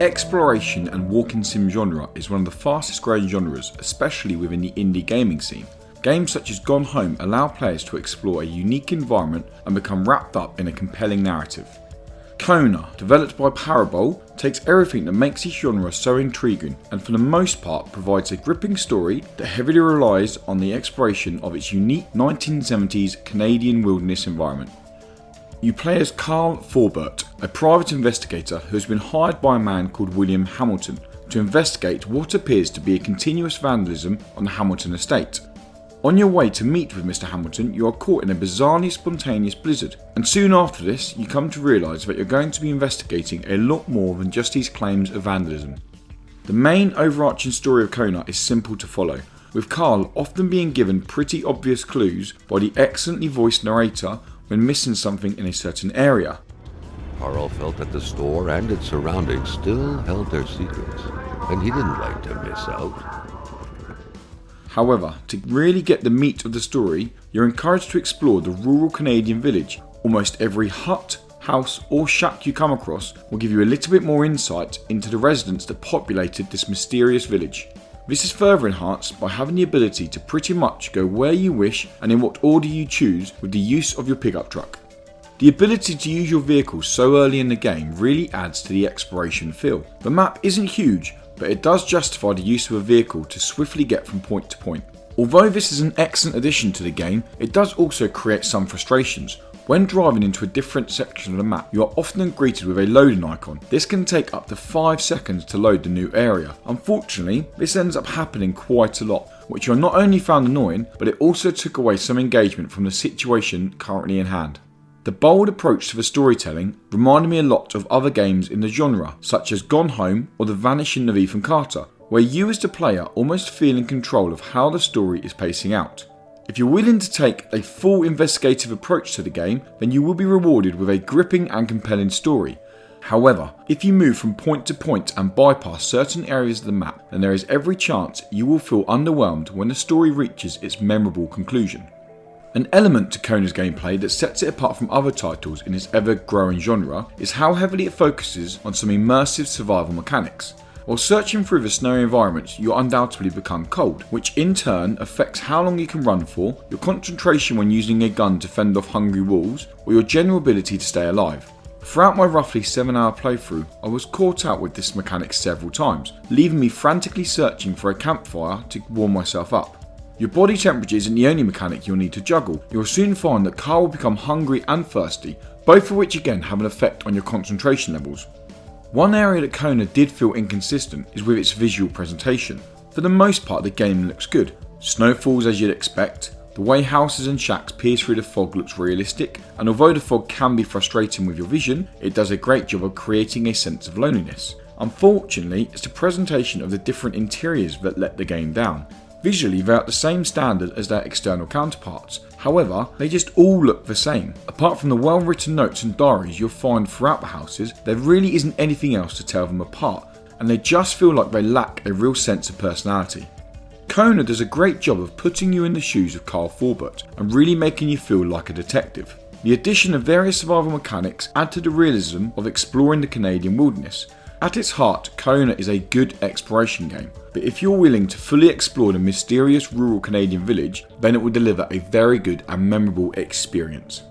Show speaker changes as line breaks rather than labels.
exploration and walking sim genre is one of the fastest growing genres, especially within the indie gaming scene. Games such as Gone Home allow players to explore a unique environment and become wrapped up in a compelling narrative. Kona, developed by Parabole, takes everything that makes this genre so intriguing and for the most part provides a gripping story that heavily relies on the exploration of its unique 1970s Canadian wilderness environment. You play as Carl Faubert, a private investigator who has been hired by a man called William Hamilton to investigate what appears to be a continuous vandalism on the Hamilton estate. On your way to meet with Mr. Hamilton, you are caught in a bizarrely spontaneous blizzard, and soon after this you come to realise that you're going to be investigating a lot more than just his claims of vandalism. The main overarching story of Kona is simple to follow, with Carl often being given pretty obvious clues by the excellently voiced narrator when missing something in a certain area.
Carl felt that the store and its surroundings still held their secrets, and he didn't like to miss out.
However, to really get the meat of the story, you're encouraged to explore the rural Canadian village. Almost every hut, house or shack you come across will give you a little bit more insight into the residents that populated this mysterious village. This is further enhanced by having the ability to pretty much go where you wish and in what order you choose with the use of your pickup truck. The ability to use your vehicle so early in the game really adds to the exploration feel. The map isn't huge, but it does justify the use of a vehicle to swiftly get from point to point. Although this is an excellent addition to the game, it does also create some frustrations. When driving into a different section of the map, you are often greeted with a loading icon. This can take up to 5 seconds to load the new area. Unfortunately, this ends up happening quite a lot, which I not only found annoying, but it also took away some engagement from the situation currently in hand. The bold approach to the storytelling reminded me a lot of other games in the genre, such as Gone Home or The Vanishing of Ethan Carter, where you as the player almost feel in control of how the story is pacing out. If you're willing to take a full investigative approach to the game, then you will be rewarded with a gripping and compelling story. However, if you move from point to point and bypass certain areas of the map, then there is every chance you will feel underwhelmed when the story reaches its memorable conclusion. An element to Kona's gameplay that sets it apart from other titles in its ever-growing genre is how heavily it focuses on some immersive survival mechanics. While searching through the snowy environments, you undoubtedly become cold, which in turn affects how long you can run for, your concentration when using a gun to fend off hungry wolves, or your general ability to stay alive. Throughout my roughly 7-hour playthrough, I was caught out with this mechanic several times, leaving me frantically searching for a campfire to warm myself up. Your body temperature isn't the only mechanic you'll need to juggle. You'll soon find that Carl will become hungry and thirsty, both of which again have an effect on your concentration levels. One area that Kona did feel inconsistent is with its visual presentation. For the most part, the game looks good. Snow falls as you'd expect, the way houses and shacks pierce through the fog looks realistic, and although the fog can be frustrating with your vision, it does a great job of creating a sense of loneliness. Unfortunately, it's the presentation of the different interiors that let the game down. Visually, they're at the same standard as their external counterparts. However, they just all look the same. Apart from the well-written notes and diaries you'll find throughout the houses, there really isn't anything else to tell them apart, and they just feel like they lack a real sense of personality. Kona does a great job of putting you in the shoes of Carl Faubert and really making you feel like a detective. The addition of various survival mechanics add to the realism of exploring the Canadian wilderness. At its heart, Kona is a good exploration game, but if you're willing to fully explore the mysterious rural Canadian village, then it will deliver a very good and memorable experience.